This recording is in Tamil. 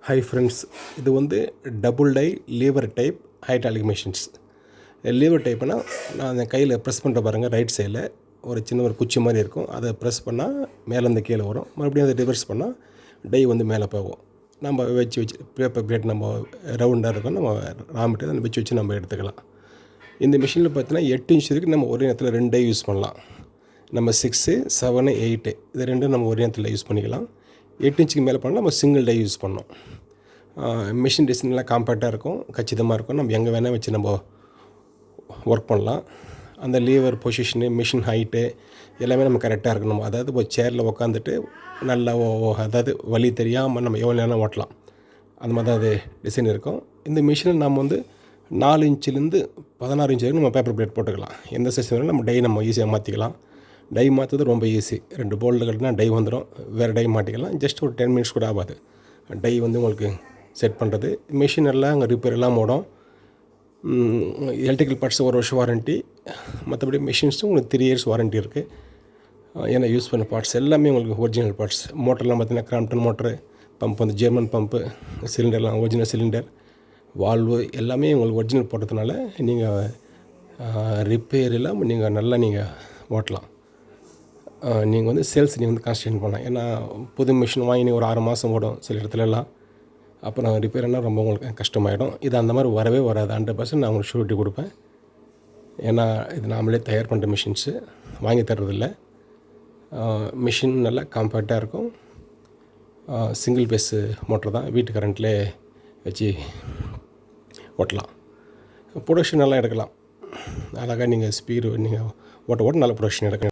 ஹாய் ஃப்ரெண்ட்ஸ், இது வந்து double die lever type hydraulic machines. Lever டைப்னா நான் அந்த கையில் ப்ரெஸ் பண்ணுற பாருங்கள், ரைட் சைடில் ஒரு சின்ன ஒரு குச்சி மாதிரி இருக்கும். அதை ப்ரெஸ் பண்ணால் மேலேருந்து கீழே வரும். மறுபடியும் அதை ரிவர்ஸ் பண்ணால் டை வந்து மேலே போகும். நம்ம வச்சு பேப்பர் பிளேட் நம்ம ரவுண்டாக இருக்கும், நம்ம ரா மெட்டீரியல் அதை வச்சு நம்ம எடுத்துக்கலாம். இந்த மிஷினில் பார்த்தீங்கன்னா 8 இன்ச் வரைக்கும் நம்ம ஒரே நேரத்தில் 2 டை யூஸ் பண்ணலாம். நம்ம 6, 7, 8 இது ரெண்டும் நம்ம ஒரே நேரத்தில் யூஸ் பண்ணிக்கலாம். 8 இன்ச்சுக்கு மேலே பண்ணால் நம்ம சிங்கிள் டை யூஸ் பண்ணோம். மிஷின் டிசைன்லாம் காம்பேக்டாக இருக்கும், கச்சிதமாக இருக்கும். நம்ம எங்கே வேணால் வச்சு நம்ம ஒர்க் பண்ணலாம். அந்த லீவர் பொசிஷனு, மிஷின் ஹைட்டு எல்லாமே நம்ம கரெக்டாக இருக்கணும். அதாவது ஒரு சேரில் உக்காந்துட்டு நல்லா அதாவது வலி தெரியாமல் நம்ம எவ்வளோ நேரம் ஓட்டலாம், அந்த மாதிரி தான் அது டிசைன் இருக்கும். இந்த மிஷினில் நம்ம வந்து 4 இன்ச்சிலேருந்து 16 இன்ச் வரைக்கும் நம்ம பேப்பர் பிளேட் போட்டுக்கலாம். எந்த சைஸ் வேணாலும் நம்ம டை நம்ம ஈஸியாக மாற்றிக்கலாம். டை மாற்றுறது ரொம்ப ஈஸி. 2 போல்டு கட்டினா டை வந்துடும், வேறு டை மாட்டிக்கலாம். ஜஸ்ட் ஒரு 10 மினிட்ஸ் கூட ஆகாது டை வந்து உங்களுக்கு செட் பண்ணுறது. மிஷின் எல்லாம் அங்கே ரிப்பேர் எல்லாம் ஓடும். எலக்ட்ரிக்கல் பார்ட்ஸ் 1 வருஷம் வாரண்ட்டி. மற்றபடி மிஷின்ஸும் உங்களுக்கு 3 இயர்ஸ் வாரண்ட்டி இருக்குது. ஏன்னா யூஸ் பண்ண பார்ட்ஸ் எல்லாமே உங்களுக்கு ஒரிஜினல் பார்ட்ஸ். மோட்டர்லாம் பார்த்திங்கன்னா கிராம்ப்டன் மோட்ரு, பம்ப் வந்து ஜெர்மன் பம்ப்பு, சிலிண்டர்லாம் ஒரிஜினல் சிலிண்டர், வால்வு எல்லாமே உங்களுக்கு ஒரிஜினல் போட்டதுனால நீங்கள் ரிப்பேர் இல்லாமல் நீங்கள் நல்லா நீங்கள் ஓட்டலாம். நீங்கள் வந்து சேல்ஸ் நீங்கள் வந்து கான்சன்ட்ரேட் பண்ணலாம். ஏன்னா புது மிஷின் வாங்கி ஒரு 6 மாதம் ஓடும் சில இடத்துலலாம். அப்புறம் ரிப்பேர்னால் ரொம்ப உங்களுக்கு கஷ்டமாயிடும். இது அந்த மாதிரி வரவே வராது. 100% நான் உங்களுக்கு ஷூரிட்டி கொடுப்பேன். ஏன்னா இது நாமளே தயார் பண்ணுற மிஷின்ஸு, வாங்கி தர்றதில்ல. மிஷின் நல்லா காம்பேக்டாக இருக்கும். சிங்கிள் பேஸு மோட்டர் தான், வீட்டு கரண்ட்லேயே வச்சு ஓட்டலாம். ப்ரொடக்ஷன் நல்லா எடுக்கலாம். அழகாக நீங்கள் ஸ்பீடு நீங்கள் ஓட்ட நல்ல ப்ரொடக்ஷன் எடுக்கலாம்.